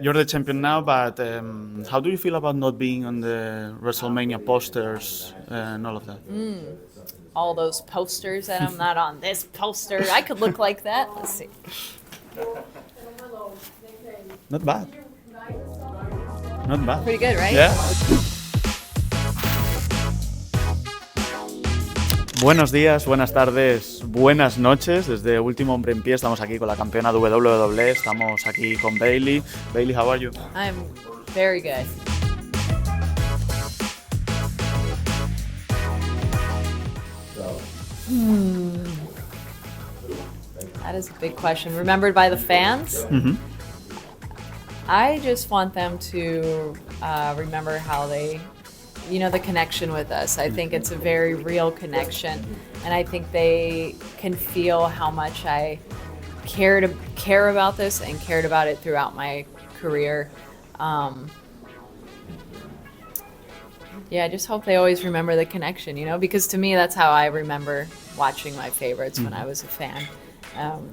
You're the champion now, but how do you feel about not being on the WrestleMania posters and all of that? All those posters, and I'm not on this poster. I could look like that. Let's see. Not bad. Not bad. Pretty good, right? Yeah. Buenos días, buenas tardes, buenas noches. Desde Último Hombre En Pie estamos aquí con la campeona de WWE. Estamos aquí con Bayley. Bayley, how are you? I'm very good. That is a big question. Remembered by the fans? Mm-hmm. I just want them to remember how they, the connection with us. I think it's a very real connection, and I think they can feel how much I care about this and cared about it throughout my career. I just hope they always remember the connection, because to me that's how I remember watching my favorites when I was a fan.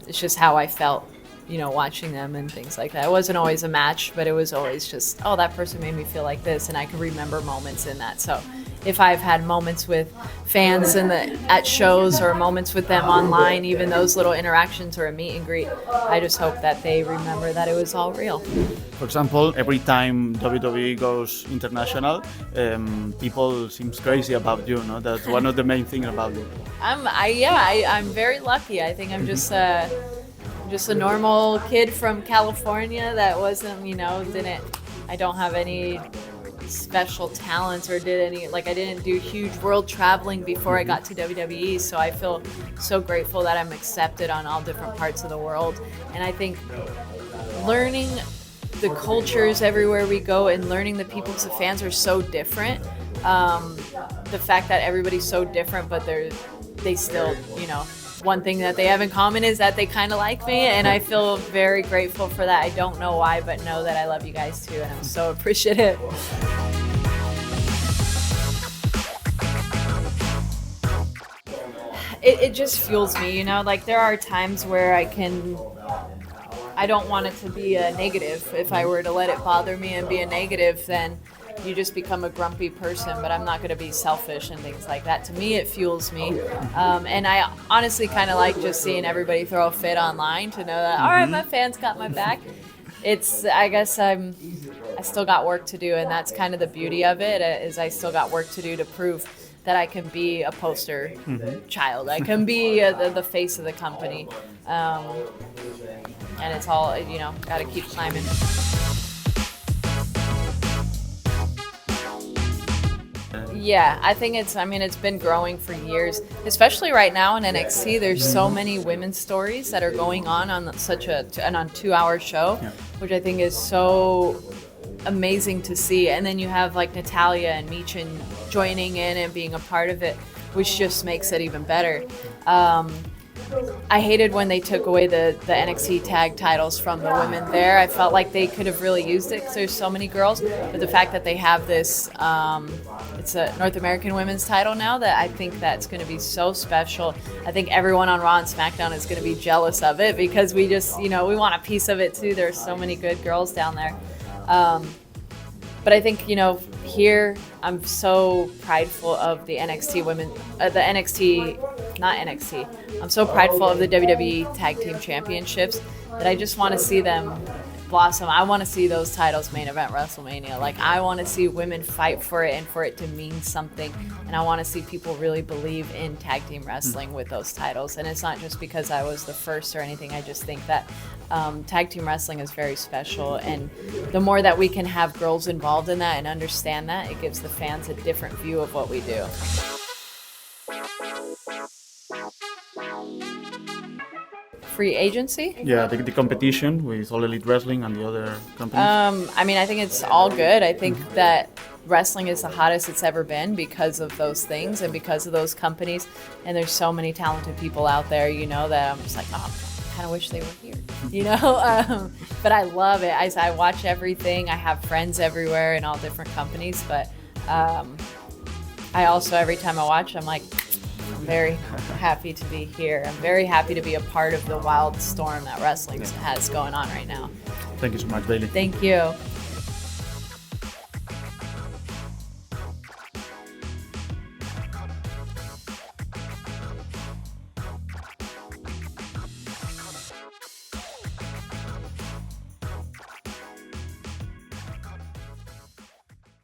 It's just how I felt, watching them and things like that. It wasn't always a match, but it was always just, oh, that person made me feel like this, and I can remember moments in that. So if I've had moments with fans at shows or moments with them online, even those little interactions or a meet and greet, I just hope that they remember that it was all real. For example, every time WWE goes international, people seems crazy about you, no? That's one of the main things about you. I'm very lucky. I think I'm just a normal kid from California that wasn't, I don't have any special talents or I didn't do huge world traveling before I got to WWE, so I feel so grateful that I'm accepted on all different parts of the world. And I think learning the cultures everywhere we go and learning the people, because the fans are so different, the fact that everybody's so different, but they still, one thing that they have in common is that they kind of like me, and I feel very grateful for that. I don't know why, but know that I love you guys too, and I'm so appreciative. It just fuels me, there are times where I don't want it to be a negative. If I were to let it bother me and be a negative, then you just become a grumpy person, but I'm not going to be selfish and things like that. To me, it fuels me. And I honestly kind of like just seeing everybody throw a fit online to know that, all right, my fans got my back. I guess I still got work to do, and that's kind of the beauty of it, is I still got work to do to prove that I can be a poster child. I can be the face of the company. And it's all, got to keep climbing. Yeah, I think it's been growing for years, especially right now in NXT. There's so many women's stories that are going on such an 2-hour show, which I think is so amazing to see. And then you have like Natalya and Michin joining in and being a part of it, which just makes it even better. I hated when they took away the NXT tag titles from the women there. I felt like they could have really used it because there's so many girls. But the fact that they have this, it's a North American women's title now, that I think that's going to be so special. I think everyone on Raw and SmackDown is going to be jealous of it because we just, we want a piece of it too. There's so many good girls down there. But I think, here I'm so prideful of the NXT women, I'm so prideful of the WWE Tag Team Championships that I just want to see them blossom. I want to see those titles main event WrestleMania. I want to see women fight for it and for it to mean something. And I want to see people really believe in tag team wrestling with those titles. And it's not just because I was the first or anything. I just think that tag team wrestling is very special. And the more that we can have girls involved in that and understand that, it gives the fans a different view of what we do. Free agency? Yeah, the competition with All Elite Wrestling and the other companies. I think it's all good. I think that wrestling is the hottest it's ever been because of those things and because of those companies. And there's so many talented people out there, that I'm just like, oh, I kind of wish they were here, But I love it. I watch everything. I have friends everywhere in all different companies. But I also, every time I watch, I'm like, I'm very happy to be here. I'm very happy to be a part of the wild storm that wrestling has going on right now. Thank you so much, Bayley. Thank you.